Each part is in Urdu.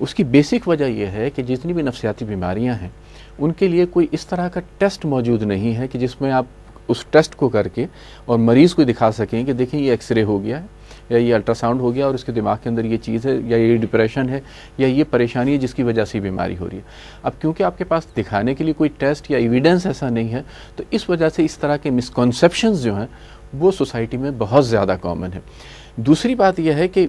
اس کی بیسک وجہ یہ ہے کہ جتنی بھی نفسیاتی بیماریاں ہیں ان کے لیے کوئی اس طرح کا ٹیسٹ موجود نہیں ہے کہ جس میں آپ اس ٹیسٹ کو کر کے اور مریض کو دکھا سکیں کہ دیکھیں یہ ایکس رے ہو گیا ہے یا یہ الٹرا ساؤنڈ ہو گیا اور اس کے دماغ کے اندر یہ چیز ہے یا یہ ڈپریشن ہے یا یہ پریشانی ہے جس کی وجہ سے بیماری ہو رہی ہے. اب کیونکہ آپ کے پاس دکھانے کے لیے کوئی ٹیسٹ یا ایویڈنس ایسا نہیں ہے تو اس وجہ سے اس طرح کے مسکنسیپشنز جو ہیں وہ سوسائٹی میں بہت زیادہ کامن ہے. دوسری بات یہ ہے کہ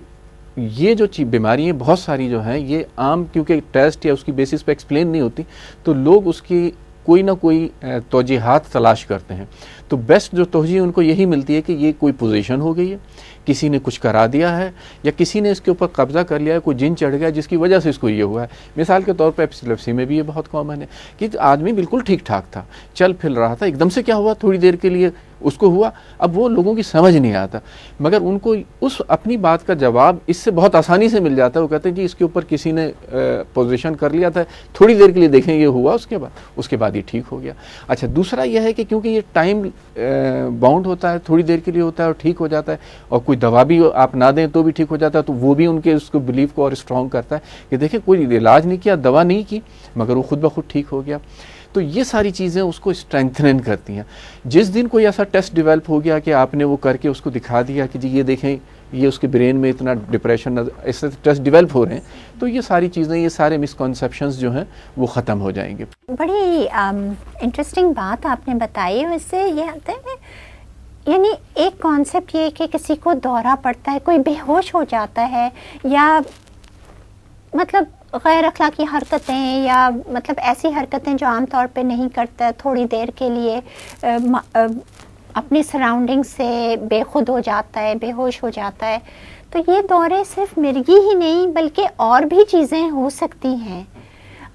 یہ جو بیماریاں بہت ساری جو ہیں یہ عام کیونکہ ٹیسٹ یا اس کی بیسس پہ ایکسپلین نہیں ہوتی تو لوگ اس کی کوئی نہ کوئی توجیحات تلاش کرتے ہیں. تو بیسٹ جو توجیہ ان کو یہی ملتی ہے کہ یہ کوئی پوزیشن ہو گئی ہے, کسی نے کچھ کرا دیا ہے یا کسی نے اس کے اوپر قبضہ کر لیا ہے, کوئی جن چڑھ گیا جس کی وجہ سے اس کو یہ ہوا ہے. مثال کے طور پہ ایپیلیپسی میں بھی یہ بہت کامن ہے کہ آدمی بالکل ٹھیک ٹھاک تھا, چل پھر رہا تھا, ایک دم سے کیا ہوا, تھوڑی دیر کے لیے اس کو ہوا. اب وہ لوگوں کی سمجھ نہیں آتا مگر ان کو اس اپنی بات کا جواب اس سے بہت آسانی سے مل جاتا ہے. وہ کہتے ہیں جی اس کے اوپر کسی نے پوزیشن کر لیا تھا, تھوڑی دیر کے لیے دیکھیں یہ ہوا, اس کے بعد یہ ٹھیک ہو گیا. اچھا دوسرا یہ ہے کہ کیونکہ یہ ٹائم باؤنڈ ہوتا ہے, تھوڑی دیر کے لیے ہوتا ہے اور ٹھیک ہو جاتا ہے, اور کوئی دوا بھی آپ نہ دیں تو بھی ٹھیک ہو جاتا ہے, تو وہ بھی ان کے اس کو بلیف کو اور اسٹرانگ کرتا ہے کہ دیکھیں کوئی علاج نہیں کیا, دوا نہیں کی, مگر وہ خود بخود ٹھیک ہو گیا. تو یہ ساری چیزیں اس کو اسٹرینتھن کرتی ہیں. جس دن کوئی ایسا ٹیسٹ ڈیولپ ہو گیا کہ آپ نے وہ کر کے اس کو دکھا دیا کہ جی یہ دیکھیں یہ اس کے برین میں اتنا ڈپریشن, ایسے ٹیسٹ ڈیولپ ہو رہے ہیں, تو یہ ساری چیزیں, یہ سارے مسکنسیپشنز جو ہیں وہ ختم ہو جائیں گے. بڑی انٹرسٹنگ بات آپ نے بتائی. اس سے یہ آتا ہے یعنی ایک کانسیپٹ یہ کہ کسی کو دورہ پڑتا ہے, کوئی بے ہوش ہو جاتا ہے یا مطلب غیر اخلاقی حرکتیں یا مطلب ایسی حرکتیں جو عام طور پہ نہیں کرتا, تھوڑی دیر کے لیے اپنی سراؤنڈنگ سے بے خود ہو جاتا ہے, بے ہوش ہو جاتا ہے. تو یہ دورے صرف مرگی ہی نہیں بلکہ اور بھی چیزیں ہو سکتی ہیں.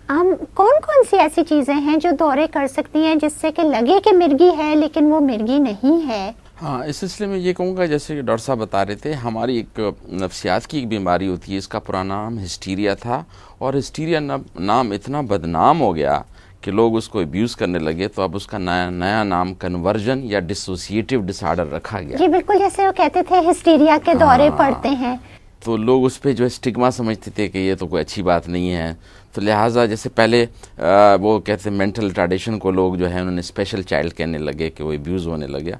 کون کون سی ایسی چیزیں ہیں جو دورے کر سکتی ہیں جس سے کہ لگے کہ مرگی ہے لیکن وہ مرگی نہیں ہے؟ ہاں, اس سلسلے میں یہ کہوں گا جیسے کہ ڈاکٹر صاحب بتا رہے تھے, ہماری ایک نفسیات کی ایک بیماری ہوتی ہے, اس کا پرانا نام ہسٹیریا تھا, اور ہسٹیریا نام اتنا بدنام ہو گیا کہ لوگ اس کو ابیوز کرنے لگے, تو اب اس کا نیا نام کنورژن یا ڈسوسیٹیو ڈس آرڈر رکھا گیا. جی بالکل, جیسے وہ کہتے تھے ہسٹیریا کے دورے پڑتے ہیں, تو لوگ اس پہ جو ہے اسٹگما سمجھتے تھے کہ یہ تو کوئی اچھی بات نہیں ہے. تو لہٰذا جیسے پہلے وہ کہتے ہیں مینٹل ریٹارڈیشن کو لوگ جو ہے انہوں نے اسپیشل چائلڈ کہنے لگے کہ وہ ابیوز ہونے لگا.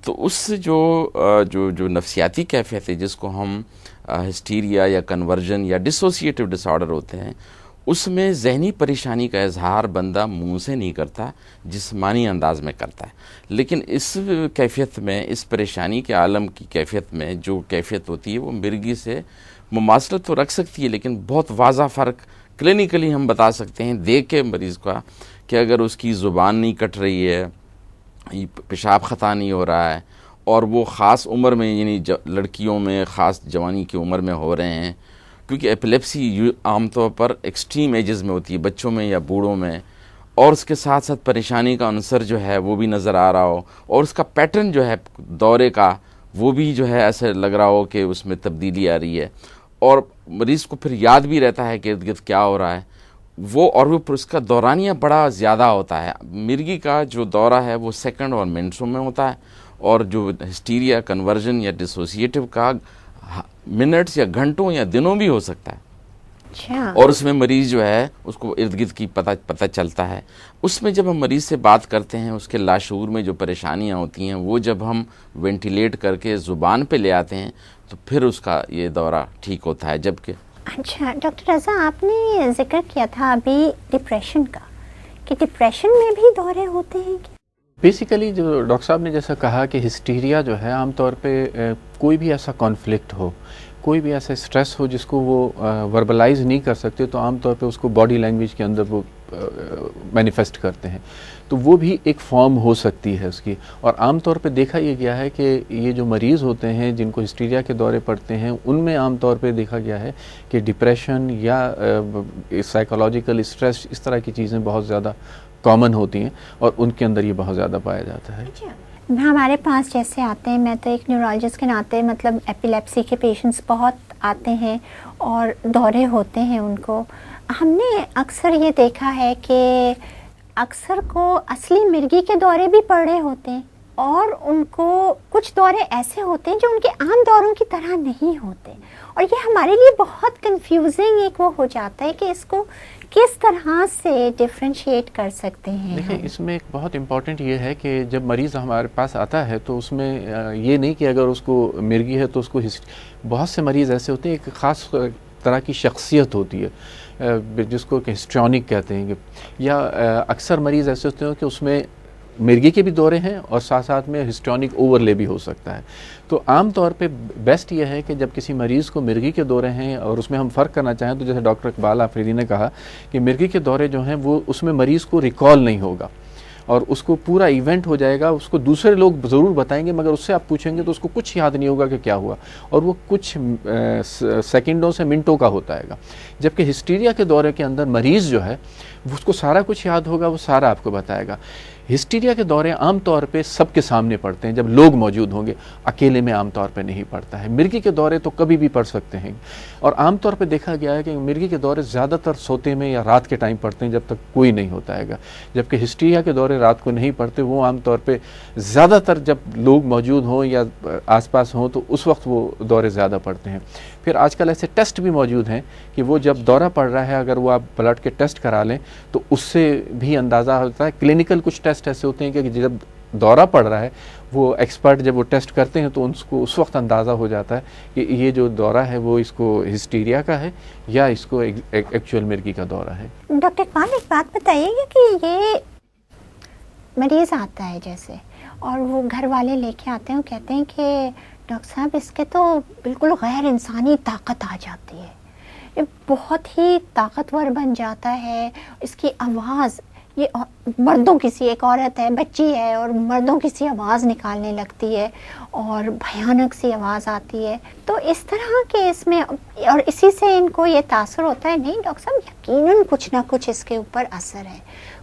تو اس سے جو نفسیاتی کیفیت ہے جس کو ہم ہسٹیریا یا کنورژن یا ڈسوسیٹیو ڈس آرڈر ہوتے ہیں, اس میں ذہنی پریشانی کا اظہار بندہ منہ سے نہیں کرتا, جسمانی انداز میں کرتا ہے. لیکن اس کیفیت میں, اس پریشانی کے عالم کی کیفیت میں جو کیفیت ہوتی ہے وہ مرگی سے مماثلت تو رکھ سکتی ہے, لیکن بہت واضح فرق کلینکلی ہم بتا سکتے ہیں دیکھ کے مریض کا, کہ اگر اس کی زبان نہیں کٹ رہی ہے, پیشاب خطا نہیں ہو رہا ہے, اور وہ خاص عمر میں یعنی لڑکیوں میں خاص جوانی کی عمر میں ہو رہے ہیں, کیونکہ ایپیلیپسی عام طور پر ایکسٹریم ایجز میں ہوتی ہے, بچوں میں یا بوڑھوں میں, اور اس کے ساتھ ساتھ پریشانی کا عنصر جو ہے وہ بھی نظر آ رہا ہو, اور اس کا پیٹرن جو ہے دورے کا وہ بھی جو ہے ایسے لگ رہا ہو کہ اس میں تبدیلی آ رہی ہے, اور مریض کو پھر یاد بھی رہتا ہے کہ ارد گرد کیا ہو رہا ہے وہ, اور وہ اس کا دورانیہ بڑا زیادہ ہوتا ہے. مرگی کا جو دورہ ہے وہ سیکنڈ اور منٹوں میں ہوتا ہے, اور جو ہسٹیریا کنورژن یا ڈسوسیٹیو کا منٹس یا گھنٹوں یا دنوں بھی ہو سکتا ہے. اور اس میں مریض جو ہے اس کو ارد گرد کی پتہ چلتا ہے. اس میں جب ہم مریض سے بات کرتے ہیں, اس کے لاشعور میں جو پریشانیاں ہوتی ہیں وہ جب ہم وینٹیلیٹ کر کے زبان پہ لے آتے ہیں تو پھر اس کا یہ دورہ ٹھیک ہوتا ہے. جبکہ اچھا ڈاکٹر رضا, آپ نے ذکر کیا تھا ابھی ڈپریشن کا, کہ ڈپریشن میں بھی دورے ہوتے ہیں کیا؟ بیسیکلی جو ڈاکٹر صاحب نے جیسا کہا کہ ہسٹیریا جو ہے عام طور پہ کوئی بھی ایسا کانفلکٹ ہو, کوئی بھی ایسا اسٹریس ہو جس کو وہ وربلائز نہیں کر سکتے, تو عام طور پہ اس کو باڈی لینگویج کے اندر وہ مینیفیسٹ کرتے ہیں, تو وہ بھی ایک فارم ہو سکتی ہے اس کی. اور عام طور پہ دیکھا یہ گیا ہے کہ یہ جو مریض ہوتے ہیں جن کو ہسٹیریا کے دورے پڑتے ہیں, ان میں عام طور پہ دیکھا گیا ہے کہ ڈپریشن یا سائیکولوجیکل اسٹریس اس طرح کی چیزیں بہت زیادہ کامن ہوتی ہیں, اور ان کے اندر یہ بہت زیادہ پایا جاتا ہے. ہمارے پاس جیسے آتے ہیں, میں تو ایک نیورولوجسٹ کے ناطے مطلب ایپیلیپسی کے پیشنٹس بہت آتے ہیں اور دورے ہوتے ہیں ان کو. ہم نے اکثر یہ دیکھا ہے کہ اکثر کو اصلی مرگی کے دورے بھی پڑ رہے ہوتے ہیں, اور ان کو کچھ دورے ایسے ہوتے ہیں جو ان کے عام دوروں کی طرح نہیں ہوتے، اور یہ ہمارے لیے بہت کنفیوزنگ ایک وہ ہو جاتا ہے کہ اس کو کس طرح سے ڈفرینشیٹ کر سکتے ہیں. دیکھیں اس میں ایک بہت امپورٹنٹ یہ ہے کہ جب مریض ہمارے پاس آتا ہے تو اس میں یہ نہیں کہ اگر اس کو مرگی ہے تو اس کو بہت سے مریض ایسے ہوتے ہیں، ایک خاص طرح کی شخصیت ہوتی ہے جس کو کہ ہسٹرونک کہتے ہیں، یا اکثر مریض ایسے ہوتے ہیں کہ اس میں مرگی کے بھی دورے ہیں اور ساتھ ساتھ میں ہسٹرونک اوور لے بھی ہو سکتا ہے. تو عام طور پہ بیسٹ یہ ہے کہ جب کسی مریض کو مرگی کے دورے ہیں اور اس میں ہم فرق کرنا چاہیں تو جیسے ڈاکٹر اقبال آفریدی نے کہا کہ مرگی کے دورے جو ہیں وہ اس میں مریض کو ریکال نہیں ہوگا اور اس کو پورا ایونٹ ہو جائے گا، اس کو دوسرے لوگ ضرور بتائیں گے مگر اس سے آپ پوچھیں گے تو اس کو کچھ یاد نہیں ہوگا کہ کیا ہوا، اور وہ کچھ سیکنڈوں سے منٹوں کا ہوتا ہے گا. جبکہ ہسٹیریا کے دورے کے اندر مریض جو ہے اس کو سارا کچھ یاد ہوگا، وہ سارا آپ کو بتائے گا. ہسٹیریا کے دورے عام طور پہ سب کے سامنے پڑتے ہیں جب لوگ موجود ہوں گے، اکیلے میں عام طور پہ نہیں پڑتا ہے. مرگی کے دورے تو کبھی بھی پڑ سکتے ہیں، اور عام طور پہ دیکھا گیا ہے کہ مرگی کے دورے زیادہ تر سوتے میں یا رات کے ٹائم پڑتے ہیں جب تک کوئی نہیں ہوتا ہے گا، جبکہ ہسٹیریا کے دورے رات کو نہیں پڑتے. وہ عام طور پہ زیادہ تر جب لوگ موجود ہوں یا آس پاس ہوں تو اس وقت وہ دورے زیادہ پڑتے ہیں. پھر آج کل ایسے ٹیسٹ بھی موجود ہیں کہ وہ جب دورہ پڑ رہا ہے اگر وہ آپ بلڈ کے ٹیسٹ کرا لیں تو اس سے بھی اندازہ ہوتا ہے. کلینکل کچھ ٹیسٹ ایسے ہوتے ہیں کہ جب دورہ پڑ رہا ہے وہ ایکسپرٹ جب وہ ٹیسٹ کرتے ہیں تو ان کو اس وقت اندازہ ہو جاتا ہے کہ یہ جو دورہ ہے وہ اس کو ہسٹیریا کا ہے یا اس کو ایکچوئل مرگی کا دورہ ہے. ڈاکٹر اقبال ایک بات بتائیے گا کہ یہ مریض آتا ہے جیسے اور وہ گھر والے لے کے آتے ہیں، وہ کہتے ہیں کہ ڈاکٹر صاحب اس کے تو بالکل غیر انسانی طاقت آ جاتی ہے، یہ بہت ہی طاقتور بن جاتا ہے، اس کی آواز یہ مردوں کسی ایک عورت ہے، بچی ہے اور مردوں کسی آواز نکالنے لگتی ہے اور بھیانک سی آواز آتی ہے. تو اس طرح کے اس میں اور اسی سے ان کو یہ تاثر ہوتا ہے نہیں ڈاکٹر صاحب یقیناً کچھ نہ کچھ اس کے اوپر اثر ہے.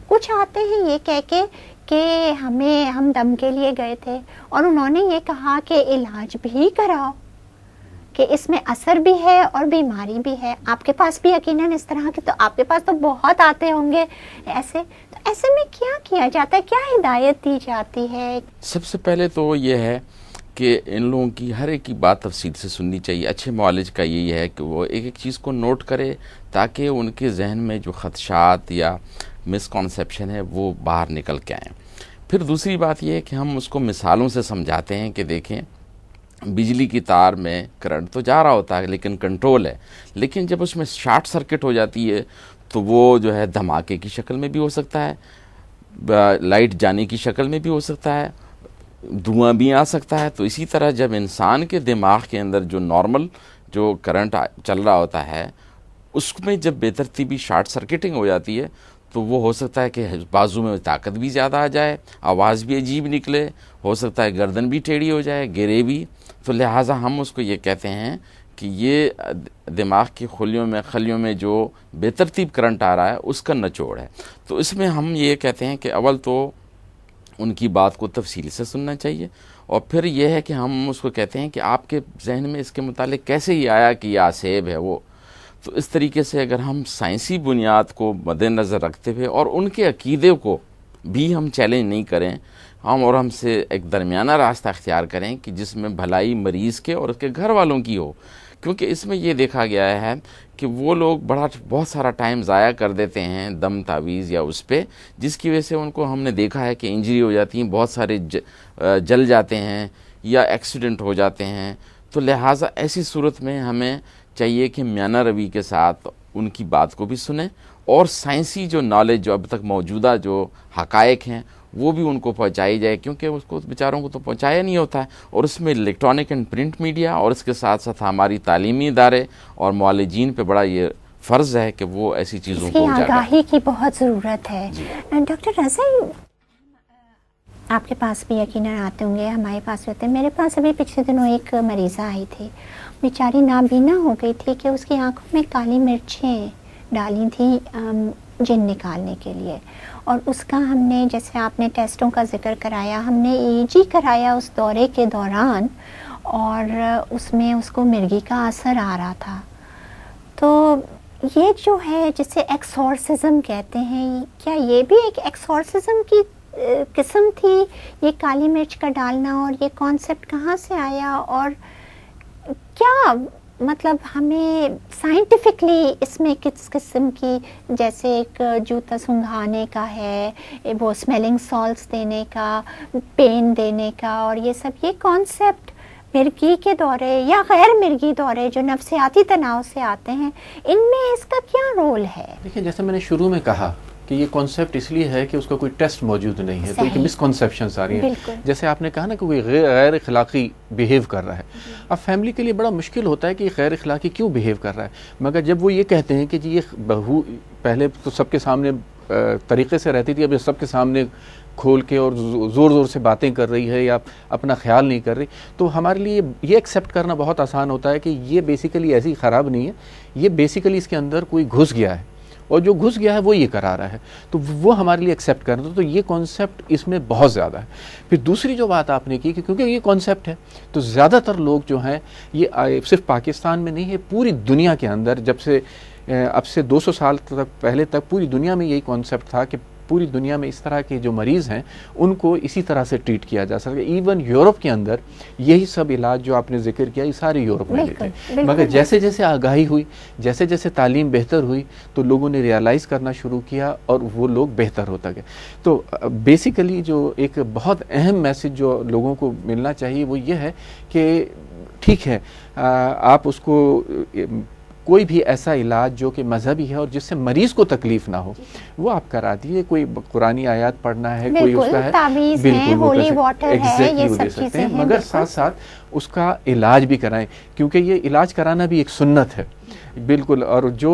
کچھ آتے ہیں یہ کہہ کے کہ ہم دم کے لیے گئے تھے اور انہوں نے یہ کہا کہ علاج بھی کراؤ، کہ اس میں اثر بھی ہے اور بیماری بھی ہے. آپ کے پاس بھی یقیناً اس طرح کے، تو آپ کے پاس تو بہت آتے ہوں گے ایسے، تو ایسے میں کیا کیا جاتا ہے، کیا ہدایت دی جاتی ہے؟ سب سے پہلے تو یہ ہے کہ ان لوگوں کی ہر ایک کی بات تفصیل سے سننی چاہیے. اچھے معالج کا یہی ہے کہ وہ ایک ایک چیز کو نوٹ کرے تاکہ ان کے ذہن میں جو خدشات یا مسکنسیپشن ہے وہ باہر نکل کے آئیں. پھر دوسری بات یہ ہے کہ ہم اس کو مثالوں سے سمجھاتے ہیں کہ دیکھیں بجلی کی تار میں کرنٹ تو جا رہا ہوتا ہے لیکن کنٹرول ہے، لیکن جب اس میں شارٹ سرکٹ ہو جاتی ہے تو وہ جو ہے دھماکے کی شکل میں بھی ہو سکتا ہے، لائٹ جانے کی شکل میں بھی ہو سکتا ہے، دھواں بھی آ سکتا ہے. تو اسی طرح جب انسان کے دماغ کے اندر جو نارمل جو کرنٹ چل رہا ہوتا ہے اس میں جب بے ترتیبی شارٹ سرکٹنگ ہو جاتی ہے تو وہ ہو سکتا ہے کہ بازو میں طاقت بھی زیادہ آ جائے، آواز بھی عجیب نکلے، ہو سکتا ہے گردن بھی ٹیڑھی ہو جائے، گرے بھی. تو لہٰذا ہم اس کو یہ کہتے ہیں کہ یہ دماغ کی خلیوں میں جو بے ترتیب کرنٹ آ رہا ہے اس کا نچوڑ ہے. تو اس میں ہم یہ کہتے ہیں کہ اول تو ان کی بات کو تفصیل سے سننا چاہیے، اور پھر یہ ہے کہ ہم اس کو کہتے ہیں کہ آپ کے ذہن میں اس کے متعلق کیسے یہ آیا کہ یہ آسیب ہے وہ. تو اس طریقے سے اگر ہم سائنسی بنیاد کو مد نظر رکھتے ہوئے اور ان کے عقیدے کو بھی ہم چیلنج نہیں کریں، ہم سے ایک درمیانہ راستہ اختیار کریں کہ جس میں بھلائی مریض کے اور اس کے گھر والوں کی ہو. کیونکہ اس میں یہ دیکھا گیا ہے کہ وہ لوگ بہت سارا ٹائم ضائع کر دیتے ہیں دم تعویذ یا اس پہ، جس کی وجہ سے ان کو ہم نے دیکھا ہے کہ انجری ہو جاتی ہیں، بہت سارے جل جاتے ہیں یا ایکسیڈنٹ ہو جاتے ہیں. تو لہٰذا ایسی صورت میں ہمیں چاہیے کہ میانہ روی کے ساتھ ان کی بات کو بھی سنیں اور سائنسی جو نالج جو اب تک موجودہ جو حقائق ہیں وہ بھی ان کو پہنچائی جائے، کیونکہ اس کو بیچاروں کو تو پہنچایا نہیں ہوتا ہے. اور اس میں الیکٹرانک اینڈ پرنٹ میڈیا اور اس کے ساتھ ساتھ ہماری تعلیمی ادارے اور معالجین پہ بڑا یہ فرض ہے کہ وہ ایسی چیزوں کو اجاگر کریں. آگاہی کی بہت ضرورت ہے. ڈاکٹر رضا آپ کے پاس بھی یقیناً آتے ہوں گے، ہمارے پاس ہوتے ہیں. میرے پاس ابھی پچھلے دنوں ایک مریضہ آئی تھی، بیچاری نابینا ہو گئی تھی کہ اس کی آنکھوں میں کالی مرچیں ڈالی تھیں جن نکالنے کے لیے، اور اس کا ہم نے جیسے آپ نے ٹیسٹوں کا ذکر کرایا، ہم نے EEG کرایا اس دورے کے دوران اور اس میں اس کو مرگی کا اثر آ رہا تھا. تو یہ جو ہے جسے ایکسورسزم کہتے ہیں، کیا یہ بھی ایک ایکسورسزم کی قسم تھی یہ کالی مرچ کا ڈالنا، اور یہ کانسیپٹ کہاں سے آیا، اور کیا مطلب ہمیں سائنٹیفکلی اس میں کس قسم کی، جیسے ایک جوتا سنگھانے کا ہے، وہ اسمیلنگ سالٹس دینے کا، پین دینے کا، اور یہ سب، یہ کانسیپٹ مرگی کے دورے یا غیر مرگی دورے جو نفسیاتی تناؤ سے آتے ہیں، ان میں اس کا کیا رول ہے؟ دیکھیں جیسے میں نے شروع میں کہا کہ یہ کانسیپٹ اس لیے ہے کہ اس کا کوئی ٹیسٹ موجود نہیں ہے، تو ایک مس کنسیپشنس آ رہی ہیں. جیسے آپ نے کہا نا کہ کوئی غیر اخلاقی بیہیو کر رہا ہے، اب فیملی کے لیے بڑا مشکل ہوتا ہے کہ یہ غیر اخلاقی کیوں بیہیو کر رہا ہے، مگر جب وہ یہ کہتے ہیں کہ جی یہ بہو پہلے تو سب کے سامنے طریقے سے رہتی تھی، اب یہ سب کے سامنے کھول کے اور زور زور سے باتیں کر رہی ہے یا اپنا خیال نہیں کر رہی، تو ہمارے لیے یہ ایکسیپٹ کرنا بہت آسان ہوتا ہے کہ یہ بیسیکلی ایسی خراب نہیں ہے، یہ بیسیکلی اس کے اندر کوئی گھس گیا ہے، اور جو گھس گیا ہے وہ یہ کرا رہا ہے، تو وہ ہمارے لیے ایکسیپٹ کرنا. تو یہ کانسیپٹ اس میں بہت زیادہ ہے. پھر دوسری جو بات آپ نے کی کہ کیونکہ یہ کانسیپٹ ہے تو زیادہ تر لوگ جو ہیں یہ صرف پاکستان میں نہیں ہے، پوری دنیا کے اندر جب سے اب سے 200 سال تک پہلے تک پوری دنیا میں یہی کانسیپٹ تھا کہ پوری دنیا میں اس طرح کے جو مریض ہیں ان کو اسی طرح سے ٹریٹ کیا جا سکے. ایون یورپ کے اندر یہی سب علاج جو آپ نے ذکر کیا یہ سارے یورپ میں لیتے ہیں، مگر جیسے جیسے آگاہی ہوئی، جیسے جیسے تعلیم بہتر ہوئی تو لوگوں نے ریئلائز کرنا شروع کیا اور وہ لوگ بہتر ہوتا گئے. تو بیسیکلی جو ایک بہت اہم میسج جو لوگوں کو ملنا چاہیے وہ یہ ہے کہ ٹھیک ہے آپ اس کو کوئی بھی ایسا علاج جو کہ مذہبی ہے اور جس سے مریض کو تکلیف نہ ہو وہ آپ کرا دیے. کوئی قرآنی آیات پڑھنا ہے، کوئی اس کا ہے، بالکل ہولی واٹر ہے، یہ سب چیزیں ہیں، مگر ساتھ ساتھ اس کا علاج بھی کرائیں کیونکہ یہ علاج کرانا بھی ایک سنت ہے. بالکل. اور جو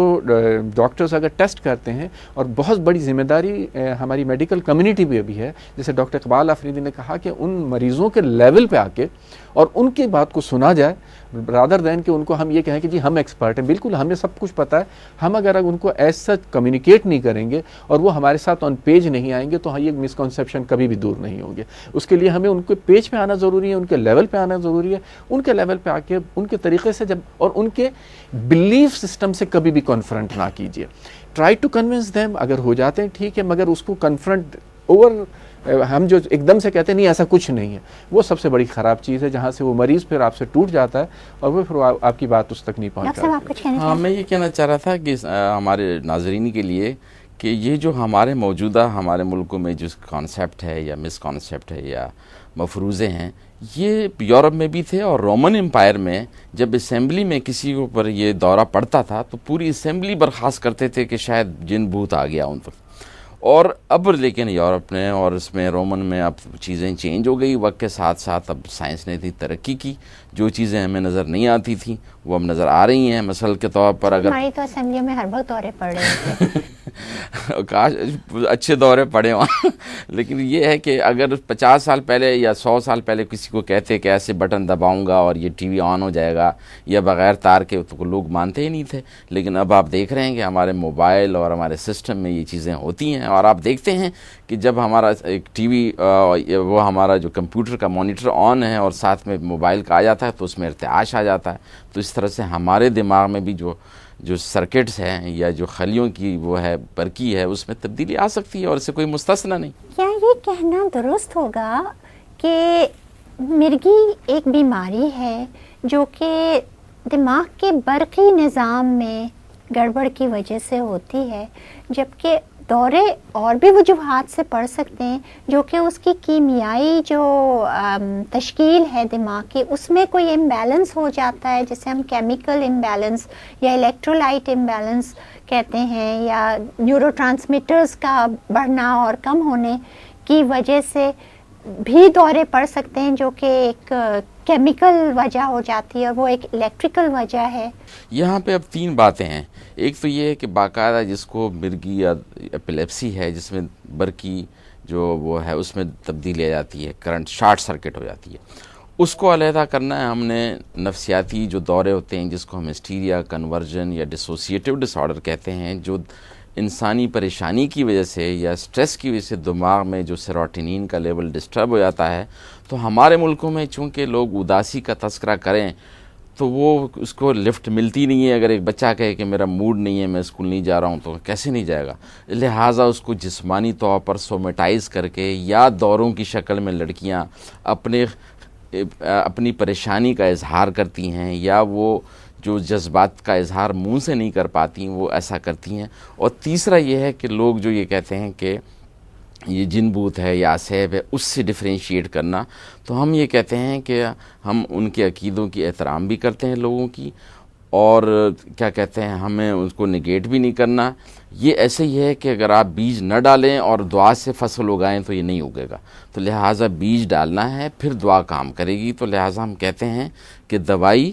ڈاکٹرز اگر ٹیسٹ کرتے ہیں، اور بہت بڑی ذمہ داری ہماری میڈیکل کمیونٹی بھی ابھی ہے، جیسے ڈاکٹر اقبال آفریدی نے کہا کہ ان مریضوں کے لیول پہ آ کے اور ان کی بات کو سنا جائے رادر دین کہ ان کو ہم یہ کہیں کہ جی ہم ایکسپرٹ ہیں. بالکل ہمیں سب کچھ پتہ ہے، ہم اگر ان کو ایسا کمیونیکیٹ نہیں کریں گے اور وہ ہمارے ساتھ آن پیج نہیں آئیں گے تو یہ مسکنسیپشن کبھی بھی دور نہیں ہوں گے. اس کے لیے ہمیں ان کے پیج پہ آنا ضروری ہے، ان کے لیول پہ آنا ضروری ہے. ان کے لیول پہ آ کے ان کے طریقے سے جب اور ان کے بلیف سسٹم سے کبھی بھی کنفرنٹ نہ کیجیے. ٹرائی ٹو کنونس دیم، اگر ہو جاتے ہیں ٹھیک ہے، مگر اس کو کنفرنٹ ہم جو ایک دم سے کہتے ہیں نہیں ایسا کچھ نہیں ہے، وہ سب سے بڑی خراب چیز ہے جہاں سے وہ مریض پھر آپ سے ٹوٹ جاتا ہے اور وہ پھر آپ کی بات اس تک نہیں پہنچ. ہاں میں یہ کہنا چاہ رہا تھا کہ ہمارے ناظرین کے لیے کہ یہ جو ہمارے موجودہ ہمارے ملکوں میں جو کانسیپٹ ہے یا مس کانسیپٹ ہے یا مفروضے ہیں، یہ یورپ میں بھی تھے. اور رومن امپائر میں جب اسمبلی میں کسی کے اوپر یہ دورہ پڑتا تھا تو پوری اسمبلی برخاست کرتے تھے کہ شاید جن بھوت آ گیا ان پر. اور اب لیکن یورپ نے اور اس میں رومن میں اب چیزیں چینج ہو گئی وقت کے ساتھ ساتھ. اب سائنس نے اتنی ترقی کی، جو چیزیں ہمیں نظر نہیں آتی تھیں وہ اب نظر آ رہی ہیں. مثال کے طور پر اگر ہماری تو اسمبلی میں ہر وقت دورے پڑ رہے تھے کاش اچھے دورے پڑے وہاں. لیکن یہ ہے کہ اگر 50 سال پہلے یا 100 سال پہلے کسی کو کہتے کہ ایسے بٹن دباؤں گا اور یہ ٹی وی آن ہو جائے گا یا بغیر تار کے، تو لوگ مانتے ہی نہیں تھے. لیکن اب آپ دیکھ رہے ہیں کہ ہمارے موبائل اور ہمارے سسٹم میں یہ چیزیں ہوتی ہیں. اور آپ دیکھتے ہیں کہ جب ہمارا ایک ٹی وی وہ ہمارا جو کمپیوٹر کا مانیٹر آن ہے اور ساتھ میں موبائل کا آ جاتا ہے تو اس میں ارتعاش آ جاتا ہے. تو اس طرح سے ہمارے دماغ میں بھی جو سرکٹس ہیں یا جو خلیوں کی وہ ہے برقی ہے اس میں تبدیلی آ سکتی ہے اور اس سے کوئی مستثنا نہیں. کیا یہ کہنا درست ہوگا کہ مرگی ایک بیماری ہے جو کہ دماغ کے برقی نظام میں گڑبڑ کی وجہ سے ہوتی ہے، جبکہ دورے اور بھی وجوہات سے پڑ سکتے ہیں جو کہ اس کی کیمیائی جو تشکیل ہے دماغ کی اس میں کوئی امبیلنس ہو جاتا ہے، جسے ہم کیمیکل امبیلنس یا الیکٹرولائٹ امبیلنس کہتے ہیں، یا نیورو ٹرانسمیٹرز کا بڑھنا اور کم ہونے کی وجہ سے بھی دورے پڑ سکتے ہیں، جو کہ ایک کیمیکل وجہ ہو جاتی ہے اور وہ ایک الیکٹریکل وجہ ہے. یہاں پہ اب 3 باتیں ہیں. ایک تو یہ ہے کہ باقاعدہ جس کو مرگی یا ایپیلیپسی ہے جس میں برقی جو وہ ہے اس میں تبدیلی آ جاتی ہے، کرنٹ شارٹ سرکٹ ہو جاتی ہے، اس کو علیحدہ کرنا ہے. ہم نے نفسیاتی جو دورے ہوتے ہیں جس کو ہم ہسٹیریا، کنورژن یا ڈسوسیٹیو ڈس آرڈر کہتے ہیں، جو انسانی پریشانی کی وجہ سے یا سٹریس کی وجہ سے دماغ میں جو سیروٹونین کا لیول ڈسٹرب ہو جاتا ہے. تو ہمارے ملکوں میں چونکہ لوگ اداسی کا تذکرہ کریں تو وہ اس کو لفٹ ملتی نہیں ہے. اگر ایک بچہ کہے کہ میرا موڈ نہیں ہے, میں اسکول نہیں جا رہا ہوں, تو کیسے نہیں جائے گا؟ لہٰذا اس کو جسمانی طور پر سومیٹائز کر کے یا دوروں کی شکل میں لڑکیاں اپنی پریشانی کا اظہار کرتی ہیں, یا وہ جو جذبات کا اظہار منہ سے نہیں کر پاتی وہ ایسا کرتی ہیں. اور تیسرا یہ ہے کہ لوگ جو یہ کہتے ہیں کہ یہ جن بوت ہے یا عصیب ہے, اس سے ڈفرینشیٹ کرنا, تو ہم یہ کہتے ہیں کہ ہم ان کے عقیدوں کی احترام بھی کرتے ہیں لوگوں کی, اور کیا کہتے ہیں ہمیں اس کو نگیٹ بھی نہیں کرنا. یہ ایسے ہی ہے کہ اگر آپ بیج نہ ڈالیں اور دعا سے فصل اگائیں تو یہ نہیں اگے گا. تو لہٰذا بیج ڈالنا ہے, پھر دعا کام کرے گی. تو لہٰذا ہم کہتے ہیں کہ دوائی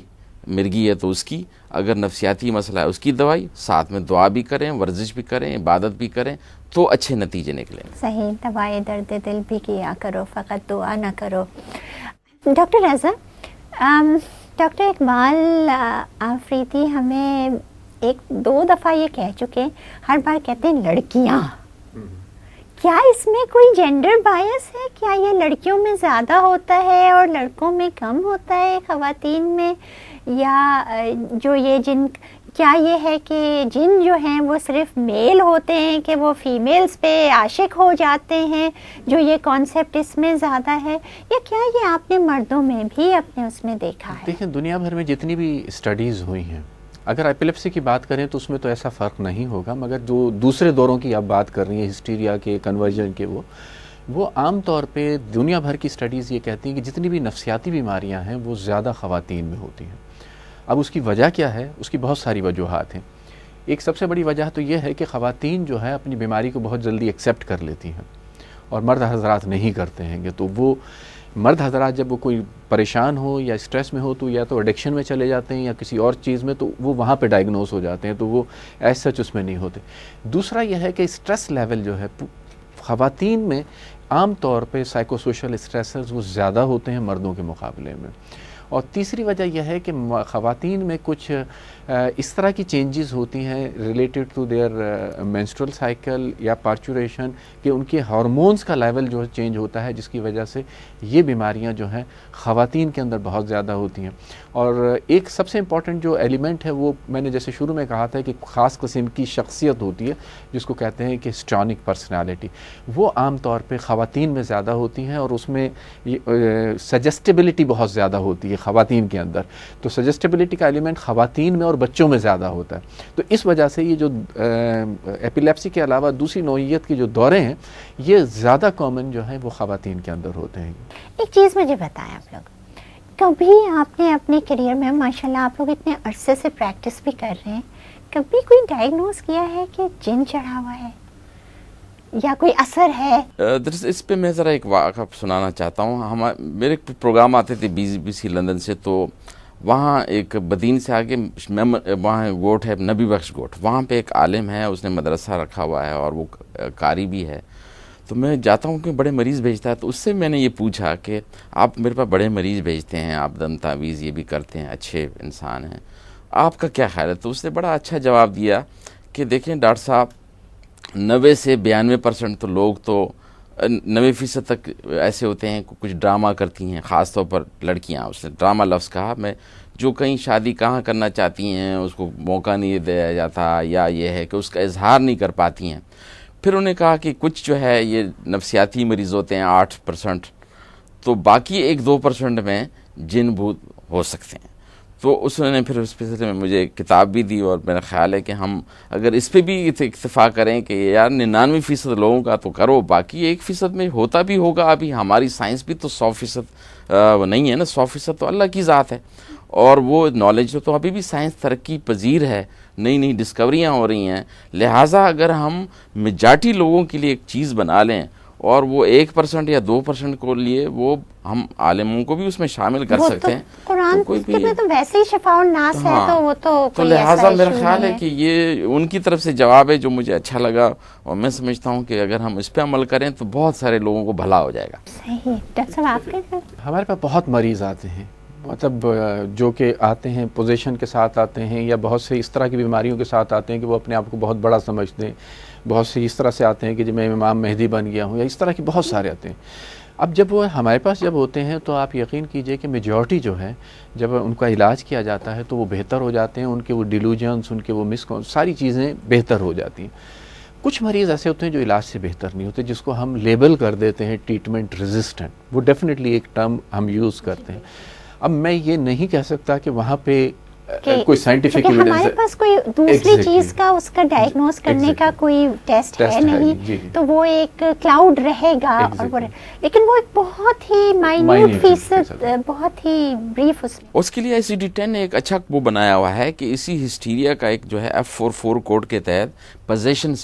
مرغی ہے تو اس کی, اگر نفسیاتی مسئلہ ہے اس کی دوائی, ساتھ میں دعا بھی کریں, ورزش بھی کریں, عبادت بھی کریں, تو اچھے نتیجے نکلیں. صحیح, دوائی درد دل بھی کیا کرو, فقط دعا نہ کرو. ڈاکٹر رضا, ڈاکٹر اقبال آفریدی ہمیں ایک دو دفعہ یہ کہہ چکے, ہر بار کہتے ہیں لڑکیاں. کیا اس میں کوئی جینڈر بائس ہے؟ کیا یہ لڑکیوں میں زیادہ ہوتا ہے اور لڑکوں میں کم ہوتا ہے خواتین میں؟ یا جو یہ جن, کیا یہ ہے کہ جن جو ہیں وہ صرف میل ہوتے ہیں کہ وہ فیمیلز پہ عاشق ہو جاتے ہیں, جو یہ کانسیپٹ اس میں زیادہ ہے, یا کیا یہ آپ نے مردوں میں بھی اپنے اس میں دیکھا ہے؟ دیکھیں, دنیا بھر میں جتنی بھی اسٹڈیز ہوئی ہیں, اگر ایپیلیپسی کی بات کریں تو اس میں تو ایسا فرق نہیں ہوگا, مگر جو دوسرے دوروں کی آپ بات کر رہی ہیں, ہسٹیریا کے, کنورژن کے, وہ عام طور پہ دنیا بھر کی اسٹڈیز یہ کہتی ہیں کہ جتنی بھی نفسیاتی بیماریاں ہیں وہ زیادہ خواتین میں ہوتی ہیں. اب اس کی وجہ کیا ہے؟ اس کی بہت ساری وجوہات ہیں. ایک سب سے بڑی وجہ تو یہ ہے کہ خواتین جو ہے اپنی بیماری کو بہت جلدی ایکسیپٹ کر لیتی ہیں اور مرد حضرات نہیں کرتے ہیں. کہ تو وہ مرد حضرات جب وہ کوئی پریشان ہو یا اسٹریس میں ہو تو یا تو ایڈکشن میں چلے جاتے ہیں یا کسی اور چیز میں, تو وہ وہاں پہ ڈائگنوز ہو جاتے ہیں, تو وہ ایز سچ اس میں نہیں ہوتے. دوسرا یہ ہے کہ اسٹریس لیول جو ہے خواتین میں عام طور پہ سائیکو سوشل اسٹریسرز وہ زیادہ ہوتے ہیں مردوں کے مقابلے میں. اور تیسری وجہ یہ ہے کہ خواتین میں کچھ اس طرح کی چینجز ہوتی ہیں related to their menstrual cycle یا پارچوریشن, کہ ان کے ہارمونز کا لیول جو چینج ہوتا ہے, جس کی وجہ سے یہ بیماریاں جو ہیں خواتین کے اندر بہت زیادہ ہوتی ہیں. اور ایک سب سے امپورٹنٹ جو ایلیمنٹ ہے وہ میں نے جیسے شروع میں کہا تھا کہ خاص قسم کی شخصیت ہوتی ہے جس کو کہتے ہیں کہ ہسٹرونک پرسنالٹی, وہ عام طور پہ خواتین میں زیادہ ہوتی ہیں, اور اس میں سجسٹیبلٹی بہت زیادہ ہوتی ہے خواتین کے اندر. تو سجسٹیبلٹی کا ایلیمنٹ خواتین میں اور بچوں میں زیادہ ہوتا ہے. تو اس وجہ سے یہ جو ایپیلیپسی کے علاوہ دوسری نوعیت کے جو دورے ہیں یہ زیادہ کامن جو ہیں وہ خواتین کے اندر ہوتے ہیں. ایک چیز مجھے بتائیں آپ لوگ, کبھی آپ نے اپنے کیریئر میں, ماشاءاللہ آپ لوگ اتنے عرصے سے پریکٹس بھی کر رہے ہیں, کبھی کوئی ڈائگنوز کیا ہے کہ جن چڑھا ہوا ہے یا کوئی اثر ہے؟ اس پہ میں ذرا ایک واقعہ سنانا چاہتا ہوں. میرے پروگرام آتے تھے BBC لندن سے, تو وہاں ایک بدین سے آگے وہاں گوٹ ہے, نبی بخش گوٹ, وہاں پہ ایک عالم ہے, اس نے مدرسہ رکھا ہوا ہے اور وہ قاری بھی ہے. تو میں جاتا ہوں کہ بڑے مریض بھیجتا ہے, تو اس سے میں نے یہ پوچھا کہ آپ میرے پاس بڑے مریض بھیجتے ہیں, آپ دم تعویذ یہ بھی کرتے ہیں, اچھے انسان ہیں, آپ کا کیا خیال ہے؟ تو اس نے بڑا اچھا جواب دیا کہ دیکھیں ڈاکٹر صاحب, 90 سے 92% تو لوگ تو 90% تک ایسے ہوتے ہیں کچھ ڈرامہ کرتی ہیں, خاص طور پر لڑکیاں. اس نے ڈرامہ لفظ کہا, میں جو کہیں شادی کہاں کرنا چاہتی ہیں اس کو موقع نہیں دیا جاتا, یا یہ ہے کہ اس کا اظہار نہیں کر پاتی ہیں. پھر انہوں نے کہا کہ کچھ جو ہے یہ نفسیاتی مریض ہوتے ہیں 8%, تو باقی 1-2% میں جن بھوت ہو سکتے ہیں. تو اس نے پھر اس سلسلے میں مجھے ایک کتاب بھی دی, اور میرا خیال ہے کہ ہم اگر اس پہ بھی اکتفا کریں کہ یار 99% لوگوں کا تو کرو, باقی 1% میں ہوتا بھی ہوگا. ابھی ہماری سائنس بھی تو 100% نہیں ہے نا, 100% تو اللہ کی ذات ہے, اور وہ نالج تو ابھی بھی سائنس ترقی پذیر ہے, نئی نئی ڈسکوریاں ہو رہی ہیں. لہٰذا اگر ہم میجارٹی لوگوں کے لیے ایک چیز بنا لیں اور وہ 1% یا 2% کو لیے وہ ہم عالموں کو بھی اس میں شامل کر سکتے ہیں. قرآن میں تو ویسے ہی شفاء الناس ہے, تو وہ تو لہٰذا میرا خیال ہے کہ یہ ان کی طرف سے جواب ہے جو مجھے اچھا لگا, اور میں سمجھتا ہوں کہ اگر ہم اس پہ عمل کریں تو بہت سارے لوگوں کو بھلا ہو جائے گا. صحیح. ڈاکٹر صاحب آپ کے ہمارے پاس بہت مریض آتے ہیں, مطلب جو کہ آتے ہیں پوزیشن کے ساتھ آتے ہیں, یا بہت سے اس طرح کی بیماریوں کے ساتھ آتے ہیں کہ وہ اپنے آپ کو بہت بڑا سمجھتے ہیں. بہت سے اس طرح سے آتے ہیں کہ جب میں امام مہدی بن گیا ہوں, یا اس طرح کے بہت سارے آتے ہیں. اب جب وہ ہمارے پاس جب ہوتے ہیں تو آپ یقین کیجئے کہ میجورٹی جو ہے جب ان کا علاج کیا جاتا ہے تو وہ بہتر ہو جاتے ہیں، ان کے وہ ڈیلوژنس، ان کے وہ ساری چیزیں بہتر ہو جاتی ہیں۔ کچھ مریض ایسے ہوتے ہیں جو علاج سے بہتر نہیں ہوتے، جس کو ہم لیبل کر دیتے ہیں ٹریٹمنٹ ریزسٹنٹ، وہ ڈیفینیٹلی ایک ٹرم ہم یوز کرتے ہیں۔ اب میں یہ نہیں کہہ سکتا کہ وہاں پہ کوئی سائنٹیفک ایویڈنس ہمارے پاس کوئی دوسری چیز کا اس کا ڈائگنوز کرنے کا کوئی ٹیسٹ ہے نہیں، تو وہ ایک کلاؤڈ رہے گا، اور لیکن وہ ایک بہت ہی مائنیوٹ فیصد، بہت ہی بریف اس کے لیے ICD-10 نے ایک اچھا وہ بنایا ہوا ہے کہ اسی ہسٹیریا کا ایک جو ہے F44 کوڈ کے تحت پوزیشن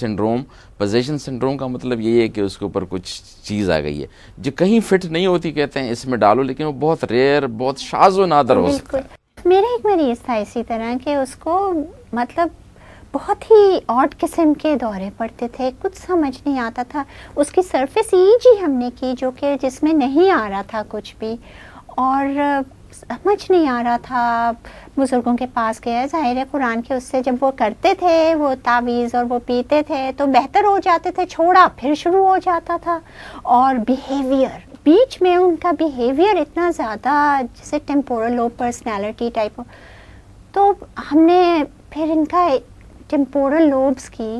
سنڈروم کا مطلب یہی ہے کہ اس کے اوپر کچھ چیز آ گئی ہے جو کہیں فٹ نہیں ہوتی، کہتے ہیں اس میں ڈالو، لیکن وہ بہت ریئر، بہت شاذ و نادر ہو سکتا ہے۔ میرا ایک مریض تھا اسی طرح کہ اس کو مطلب بہت ہی آڈ قسم کے دورے پڑتے تھے، کچھ سمجھ نہیں آتا تھا، اس کی سرفیس EEG ہم نے کی جو کہ جس میں نہیں آ رہا تھا کچھ بھی، اور سمجھ نہیں آ رہا تھا۔ بزرگوں کے پاس گیا، ظاہر ہے قرآن کے اس سے جب وہ کرتے تھے وہ تعویذ اور وہ پیتے تھے تو بہتر ہو جاتے تھے، چھوڑا پھر شروع ہو جاتا تھا، اور بیہیویئر بیچ میں ان کا بیہیویئر اتنا زیادہ جیسے ٹیمپورل لوب پرسنالٹی ٹائپ، تو ہم نے پھر ان کا ٹیمپورل لوبس کی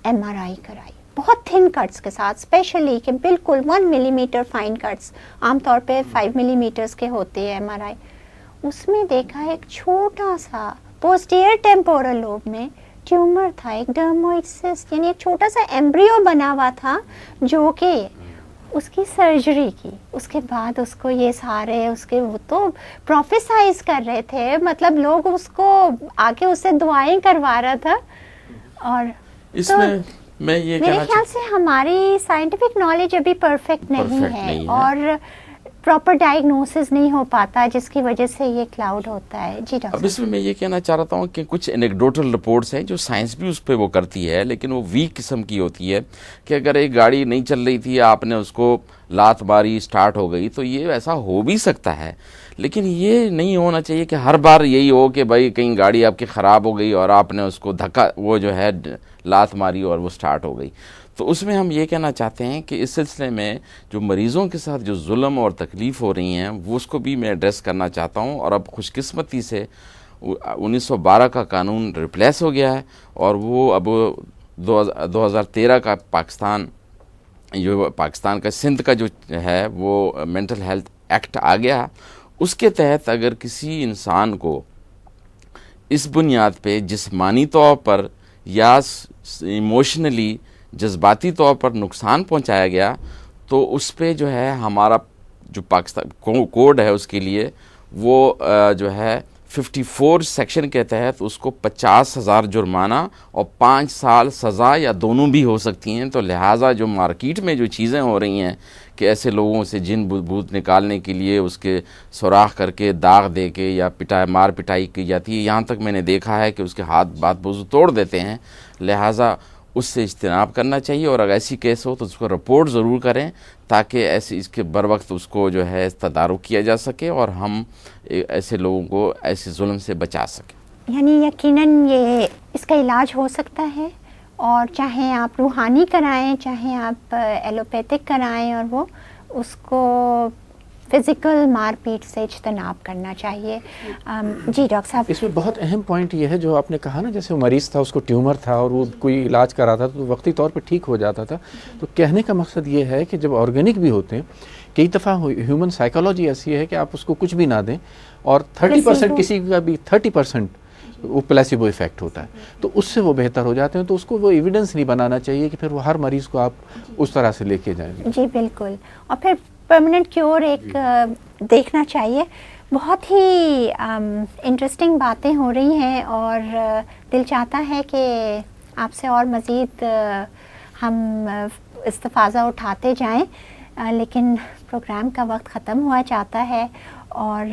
MRI کرائی بہت تھن کٹس کے ساتھ، اسپیشلی کہ بالکل 1 ملی میٹر فائن کٹس، عام طور پہ 5 ملی میٹرز کے ہوتے ہیں MRI۔ اس میں دیکھا ایک چھوٹا سا پوسٹیئر ٹیمپورل لوب میں ٹیومر تھا، ایک ڈرموئڈ سسٹ، یعنی ایک چھوٹا سا ایمبریو بنا ہوا تھا، جو کہ اس کی سرجری کی، اس کے بعد اس کو یہ سارے اس کے وہ تو پروفیسائز کر رہے تھے، مطلب لوگ اس کو آگے اس سے دعائیں کروا رہا تھا۔ اور اس میں یہ میرے خیال سے ہماری سائنٹیفک نالج ابھی پرفیکٹ نہیں ہے، اور پراپر ڈائگنوسس نہیں ہو پاتا، جس کی وجہ سے یہ کلاؤڈ ہوتا ہے۔ جی ڈاکٹر، اب اس میں یہ کہنا چاہ رہا ہوں کہ کچھ اینیکڈوٹل رپورٹس ہیں جو سائنس بھی اس پہ وہ کرتی ہے، لیکن وہ ویک قسم کی ہوتی ہے کہ اگر ایک گاڑی نہیں چل رہی تھی، آپ نے اس کو لات ماری، سٹارٹ ہو گئی، تو یہ ایسا ہو بھی سکتا ہے، لیکن یہ نہیں ہونا چاہیے کہ ہر بار یہی ہو کہ بھائی کہیں گاڑی آپ کی خراب ہو گئی اور آپ نے اس کو دھکا وہ جو ہے لات ماری اور وہ سٹارٹ ہو گئی۔ تو اس میں ہم یہ کہنا چاہتے ہیں کہ اس سلسلے میں جو مریضوں کے ساتھ جو ظلم اور تکلیف ہو رہی ہیں وہ اس کو بھی میں ایڈریس کرنا چاہتا ہوں، اور اب خوش قسمتی سے 1912 کا قانون ریپلیس ہو گیا ہے، اور وہ اب 2013 کا پاکستان کا سندھ کا جو ہے وہ مینٹل ہیلتھ ایکٹ آ گیا۔ اس کے تحت اگر کسی انسان کو اس بنیاد پہ جسمانی طور پر یا ایموشنلی جذباتی طور پر نقصان پہنچایا گیا، تو اس پہ جو ہے ہمارا جو پاکستان کوڈ ہے اس کے لیے وہ جو ہے 54 سیکشن کے تحت اس کو 50,000 جرمانہ اور 5 سال سزا یا دونوں بھی ہو سکتی ہیں۔ تو لہٰذا جو مارکیٹ میں جو چیزیں ہو رہی ہیں کہ ایسے لوگوں سے جن بھوت نکالنے کے لیے اس کے سوراخ کر کے داغ دے کے یا مار پٹائی کی جاتی ہے، یہاں تک میں نے دیکھا ہے کہ اس کے ہاتھ بات بازو توڑ دیتے ہیں، لہٰذا اس سے اجتناب کرنا چاہیے، اور اگر ایسی کیس ہو تو اس کو رپورٹ ضرور کریں تاکہ ایسے اس کے بر وقت اس کو جو ہے تدارک کیا جا سکے اور ہم ایسے لوگوں کو ایسے ظلم سے بچا سکیں۔ یعنی یقیناً یہ اس کا علاج ہو سکتا ہے، اور چاہے آپ روحانی کرائیں چاہے آپ ایلوپیتھک کرائیں، اور وہ اس کو فزیکل مار پیٹ سے اجتناب کرنا چاہیے۔ جی ڈاکٹر صاحب، اس میں بہت اہم پوائنٹ یہ ہے جو آپ نے کہا نا، جیسے وہ مریض تھا، اس کو ٹیومر تھا اور وہ کوئی علاج کرا تھا تو وقتی طور پہ ٹھیک ہو جاتا تھا، تو کہنے کا مقصد یہ ہے کہ جب آرگینک بھی ہوتے ہیں، کئی دفعہ ہیومن سائیکالوجی ایسی ہے کہ آپ اس کو کچھ بھی نہ دیں اور 30% کسی کا بھی 30% وہ پلیسیبو ایفیکٹ ہوتا ہے، تو اس سے وہ بہتر ہو جاتے ہیں، تو اس کو وہ ایویڈنس نہیں بنانا چاہیے کہ پھر وہ ہر مریض کو آپ اس طرح سے لے کے جائیں۔ جی بالکل، اور پھر پرماننٹ کیور ایک دیکھنا چاہیے۔ بہت ہی انٹرسٹنگ باتیں ہو رہی ہیں، اور دل چاہتا ہے کہ آپ سے اور مزید ہم استفاضہ اٹھاتے جائیں، لیکن پروگرام کا وقت ختم ہوا چاہتا ہے، اور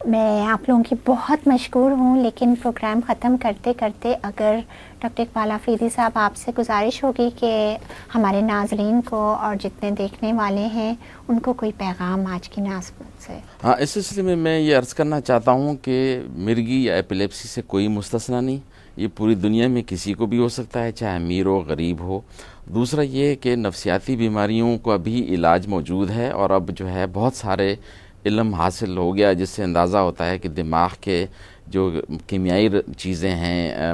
میں آپ لوگوں کی بہت مشکور ہوں، لیکن پروگرام ختم کرتے کرتے اگر ڈاکٹر اقبال آفریدی صاحب آپ سے گزارش ہوگی کہ ہمارے ناظرین کو اور جتنے دیکھنے والے ہیں ان کو کوئی پیغام آج کی نسبت سے۔ ہاں، اس سلسلے میں یہ عرض کرنا چاہتا ہوں کہ مرگی یا ایپیلیپسی سے کوئی مستثنا نہیں، یہ پوری دنیا میں کسی کو بھی ہو سکتا ہے، چاہے امیر ہو غریب ہو۔ دوسرا یہ کہ نفسیاتی بیماریوں کا بھی علاج موجود ہے، اور اب جو ہے بہت سارے علم حاصل ہو گیا جس سے اندازہ ہوتا ہے کہ دماغ کے جو کیمیائی چیزیں ہیں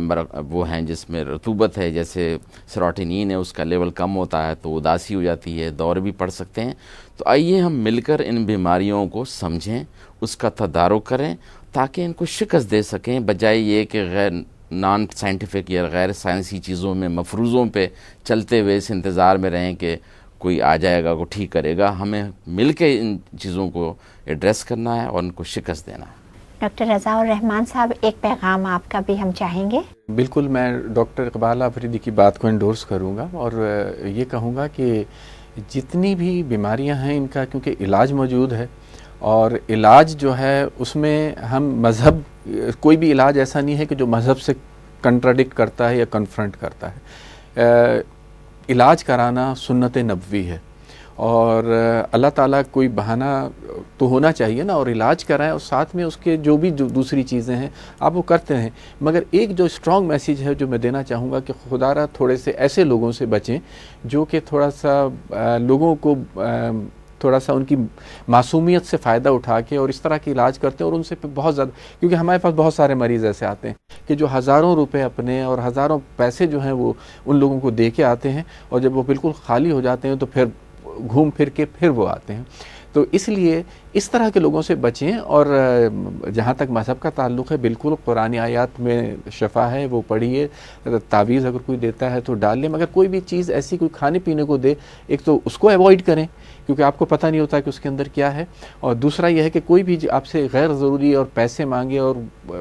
وہ ہیں جس میں رطوبت ہے، جیسے سیروٹونین ہے، اس کا لیول کم ہوتا ہے تو اداسی ہو جاتی ہے، دور بھی پڑ سکتے ہیں۔ تو آئیے ہم مل کر ان بیماریوں کو سمجھیں، اس کا تدارک کریں تاکہ ان کو شکست دے سکیں، بجائے یہ کہ غیر نان سائنٹیفک یا غیر سائنسی چیزوں میں مفروضوں پہ چلتے ہوئے اس انتظار میں رہیں کہ کوئی آ جائے گا، کوئی ٹھیک کرے گا۔ ہمیں مل کے ان چیزوں کو ایڈریس کرنا ہے اور ان کو شکست دینا ہے۔ ڈاکٹر رضا الرحمان صاحب، ایک پیغام آپ کا بھی ہم چاہیں گے۔ بالکل، میں ڈاکٹر اقبال آفریدی کی بات کو انڈورس کروں گا اور یہ کہوں گا کہ جتنی بھی بیماریاں ہیں ان کا کیونکہ علاج موجود ہے، اور علاج جو ہے اس میں ہم مذہب، کوئی بھی علاج ایسا نہیں ہے کہ جو مذہب سے کنٹراڈکٹ کرتا ہے یا کنفرنٹ کرتا ہے۔ علاج کرانا سنت نبوی ہے، اور اللہ تعالیٰ کوئی بہانہ تو ہونا چاہیے نا، اور علاج کرائیں اور ساتھ میں اس کے جو بھی دوسری چیزیں ہیں آپ وہ کرتے ہیں۔ مگر ایک جو اسٹرانگ میسیج ہے جو میں دینا چاہوں گا کہ خدا را تھوڑے سے ایسے لوگوں سے بچیں جو کہ تھوڑا سا لوگوں کو تھوڑا سا ان کی معصومیت سے فائدہ اٹھا کے اور اس طرح کے علاج کرتے ہیں، اور ان سے بہت زیادہ، کیونکہ ہمارے پاس بہت سارے مریض ایسے آتے ہیں کہ جو ہزاروں روپے اپنے اور ہزاروں پیسے جو ہیں وہ ان لوگوں کو دے کے آتے ہیں، اور جب وہ بالکل خالی ہو جاتے ہیں تو پھر گھوم پھر کے پھر وہ آتے ہیں۔ تو اس لیے اس طرح کے لوگوں سے بچیں، اور جہاں تک مذہب کا تعلق ہے بالکل قرآن آیات میں شفا ہے، وہ پڑھیے، تعویذ اگر کوئی دیتا ہے تو ڈال لیں، مگر کوئی بھی چیز ایسی کوئی کھانے پینے کو دے ایک تو اس کو ایوائڈ کریں کیونکہ آپ کو پتہ نہیں ہوتا کہ اس کے اندر کیا ہے، اور دوسرا یہ ہے کہ کوئی بھی آپ سے غیر ضروری اور پیسے مانگے اور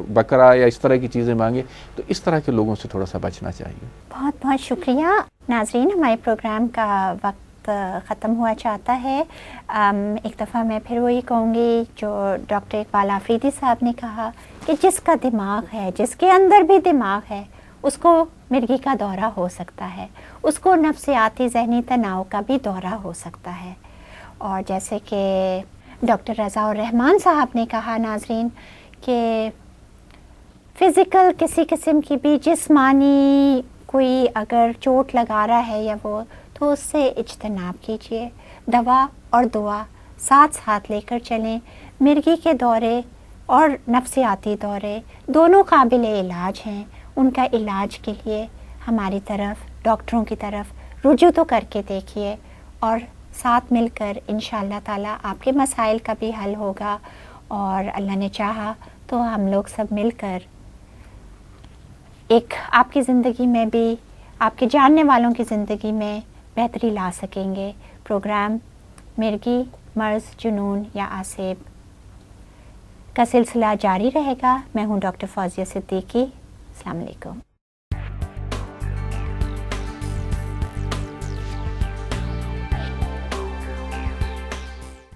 بکرا یا اس طرح کی چیزیں مانگے تو اس طرح کے لوگوں سے تھوڑا سا بچنا چاہیے۔ بہت بہت شکریہ ناظرین، ہمارے پروگرام کا وقت ختم ہوا چاہتا ہے۔ ایک دفعہ میں پھر وہی کہوں گی جو ڈاکٹر اقبال آفریدی صاحب نے کہا کہ جس کا دماغ ہے، جس کے اندر بھی دماغ ہے، اس کو مرگی کا دورہ ہو سکتا ہے، اس کو نفسیاتی ذہنی تناؤ کا بھی دورہ ہو سکتا ہے۔ اور جیسے کہ ڈاکٹر رضا الرحمان صاحب نے کہا ناظرین کہ فزیکل کسی قسم کی بھی جسمانی کوئی اگر چوٹ لگا رہا ہے یا وہ، تو اس سے اجتناب کیجیے، دوا اور دعا ساتھ ساتھ لے کر چلیں۔ مرگی کے دورے اور نفسیاتی دورے دونوں قابل علاج ہیں، ان کا علاج کے لیے ہماری طرف ڈاکٹروں کی طرف رجوع تو کر کے دیکھیے، اور ساتھ مل کر انشاءاللہ تعالیٰ آپ کے مسائل کا بھی حل ہوگا، اور اللہ نے چاہا تو ہم لوگ سب مل کر ایک آپ کی زندگی میں بھی، آپ کے جاننے والوں کی زندگی میں بہتری لا سکیں گے۔ پروگرام مرگی، مرض، جنون یا آسیب کا سلسلہ جاری رہے گا۔ میں ہوں ڈاکٹر فوزیہ صدیقی۔ السلام علیکم۔